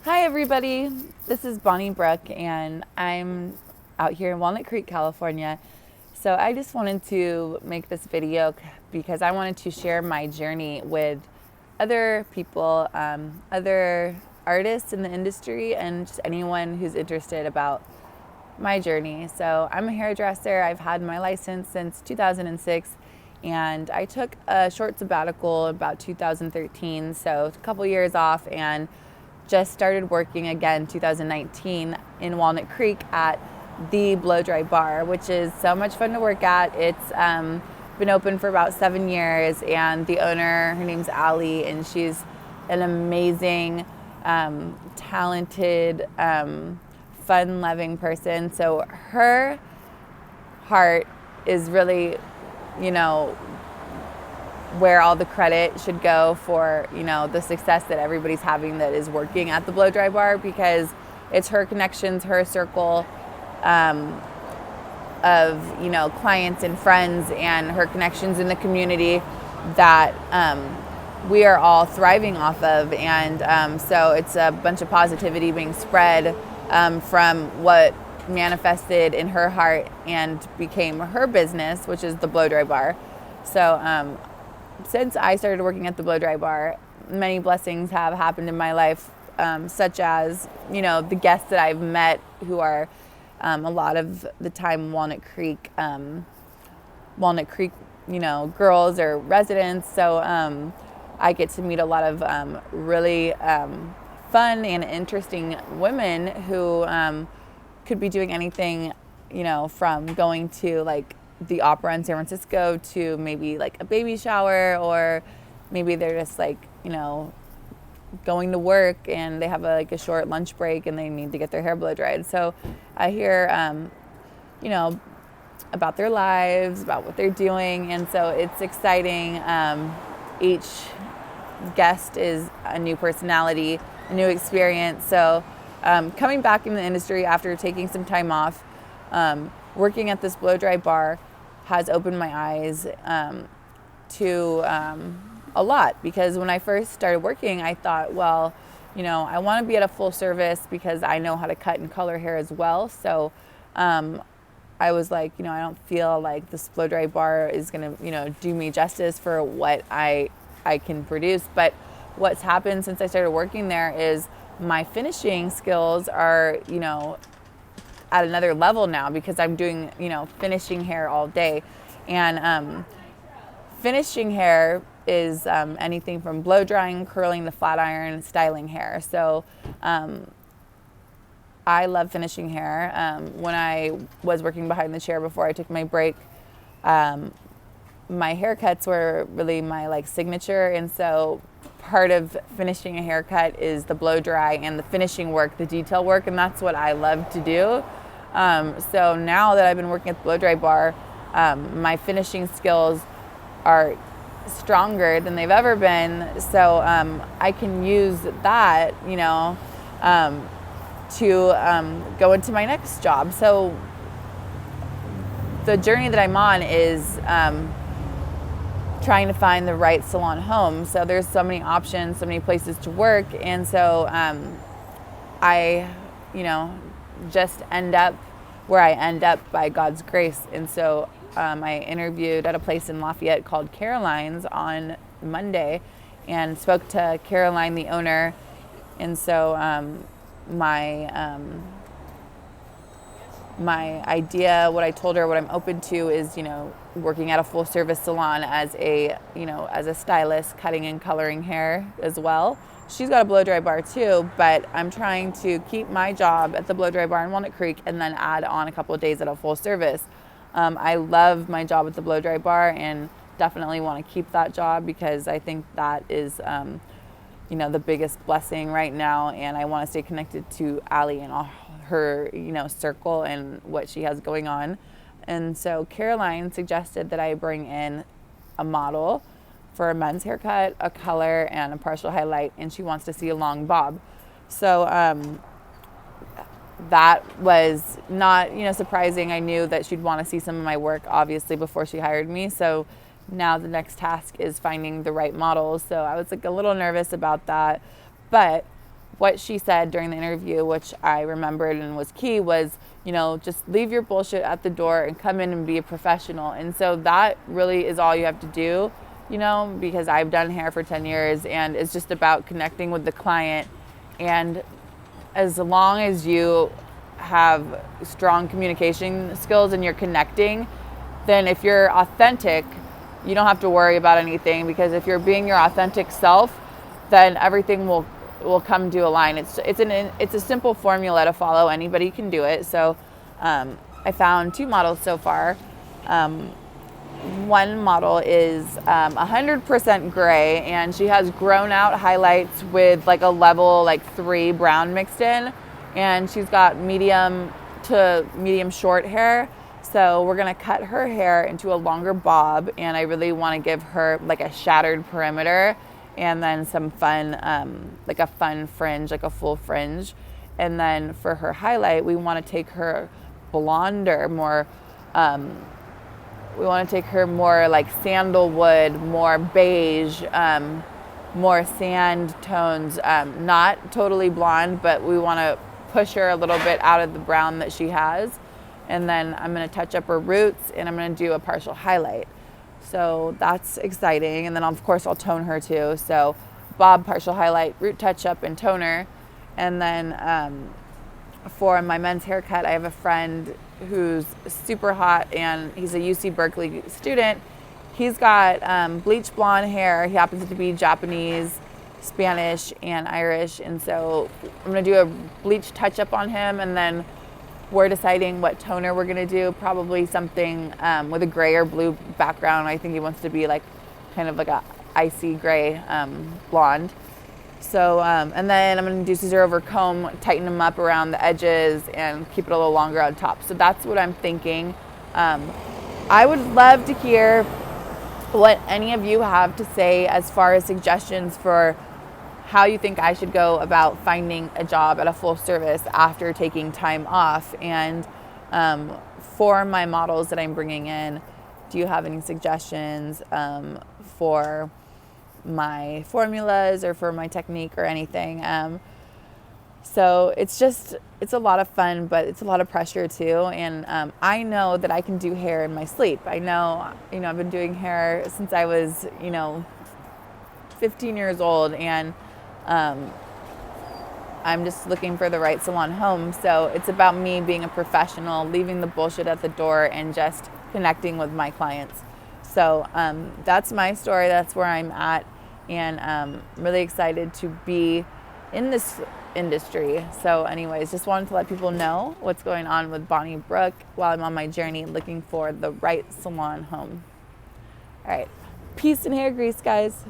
Hi everybody, this is Bonnie Brooke and I'm out here in Walnut Creek, California. So I just wanted to make this video because I wanted to share my journey with other people, other artists in the industry, and just anyone who's interested about my journey. So I'm a hairdresser. I've had my license since 2006 and I took a short sabbatical about 2013, so a couple years off, and just started working again 2019 in Walnut Creek at the Blow Dry Bar, which is so much fun to work at. It's been open for about 7 years, and the owner, her name's Allie, and she's an amazing, talented, fun-loving person. So her heart is really, where all the credit should go for, the success that everybody's having that is working at the Blow Dry Bar, because it's her connections, her circle of, clients and friends, and her connections in the community that we are all thriving off of. And so it's a bunch of positivity being spread from what manifested in her heart and became her business, which is the Blow Dry Bar. So since I started working at the Blow Dry Bar, many blessings have happened in my life, such as, the guests that I've met who are a lot of the time Walnut Creek, girls or residents. So I get to meet a lot of really fun and interesting women who could be doing anything, from going to like the opera in San Francisco to maybe like a baby shower, or maybe they're just like, going to work and they have a short lunch break and they need to get their hair blow dried. So I hear, about their lives, about what they're doing. And so it's exciting. Each guest is a new personality, a new experience. So coming back in the industry after taking some time off, working at this blow dry bar has opened my eyes to a lot, because when I first started working, I thought, well, I want to be at a full service because I know how to cut and color hair as well. So I was like, I don't feel like this blow dry bar is going to, do me justice for what I can produce. But what's happened since I started working there is my finishing skills are, at another level now, because I'm doing, finishing hair all day. And finishing hair is anything from blow drying, curling, the flat iron, styling hair. So I love finishing hair. When I was working behind the chair before I took my break, my haircuts were really my signature. And so part of finishing a haircut is the blow dry and the finishing work, the detail work, and that's what I love to do. So now that I've been working at the blow dry bar, my finishing skills are stronger than they've ever been. So I can use that, to go into my next job. So the journey that I'm on is trying to find the right salon home. So there's so many options, so many places to work. And so I, just end up where I end up by God's grace. And so I interviewed at a place in Lafayette called Caroline's on Monday and spoke to Caroline, the owner. And so my idea, what I told her, what I'm open to is, working at a full service salon as a stylist, cutting and coloring hair as well. She's got a blow dry bar too, but I'm trying to keep my job at the blow dry bar in Walnut Creek and then add on a couple of days at a full service. I love my job at the blow dry bar and definitely want to keep that job, because I think that is, the biggest blessing right now. And I want to stay connected to Allie and all her, circle and what she has going on. And so Caroline suggested that I bring in a model for a men's haircut, a color, and a partial highlight, and she wants to see a long bob. So that was not, surprising. I knew that she'd want to see some of my work, obviously, before she hired me. So now the next task is finding the right models. So I was a little nervous about that. But what she said during the interview, which I remembered and was key, was, just leave your bullshit at the door and come in and be a professional. And so that really is all you have to do, because I've done hair for 10 years and it's just about connecting with the client. And as long as you have strong communication skills and you're connecting, then if you're authentic, you don't have to worry about anything, because if you're being your authentic self, then everything will come to align. It's a simple formula to follow. Anybody can do it. So I found 2 models so far. One model is 100% gray, and she has grown out highlights with like a level 3 brown mixed in, and she's got medium to medium short hair. So we're gonna cut her hair into a longer bob, and I really want to give her like a shattered perimeter, and then some fun, like a fun fringe, like a full fringe. And then for her highlight, we want to take her blonder, more. We want to take her more like sandalwood, more beige, more sand tones. Not totally blonde, but we want to push her a little bit out of the brown that she has. And then I'm going to touch up her roots, and I'm going to do a partial highlight. So that's exciting. And then of course I'll tone her too. So bob, partial highlight, root touch up, and toner. And then for my men's haircut, I have a friend who's super hot, and he's a UC Berkeley student. He's got bleach blonde hair. He happens to be Japanese, Spanish, and Irish. And so I'm going to do a bleach touch up on him, and then we're deciding what toner we're gonna do. Probably something with a gray or blue background. I think he wants to be like kind of like a icy gray blonde. So, and then I'm gonna do scissor over comb, tighten them up around the edges, and keep it a little longer on top. So that's what I'm thinking. I would love to hear what any of you have to say as far as suggestions for how you think I should go about finding a job at a full service after taking time off. And for my models that I'm bringing in, do you have any suggestions for my formulas or for my technique or anything? So it's a lot of fun, but it's a lot of pressure too. And I know that I can do hair in my sleep. I know, I've been doing hair since I was, 15 years old, and I'm just looking for the right salon home. So it's about me being a professional, leaving the bullshit at the door, and just connecting with my clients. So that's my story. That's where I'm at. And I'm really excited to be in this industry. So anyways, just wanted to let people know what's going on with Bonnie Brooke while I'm on my journey looking for the right salon home. All right. Peace and hair grease, guys.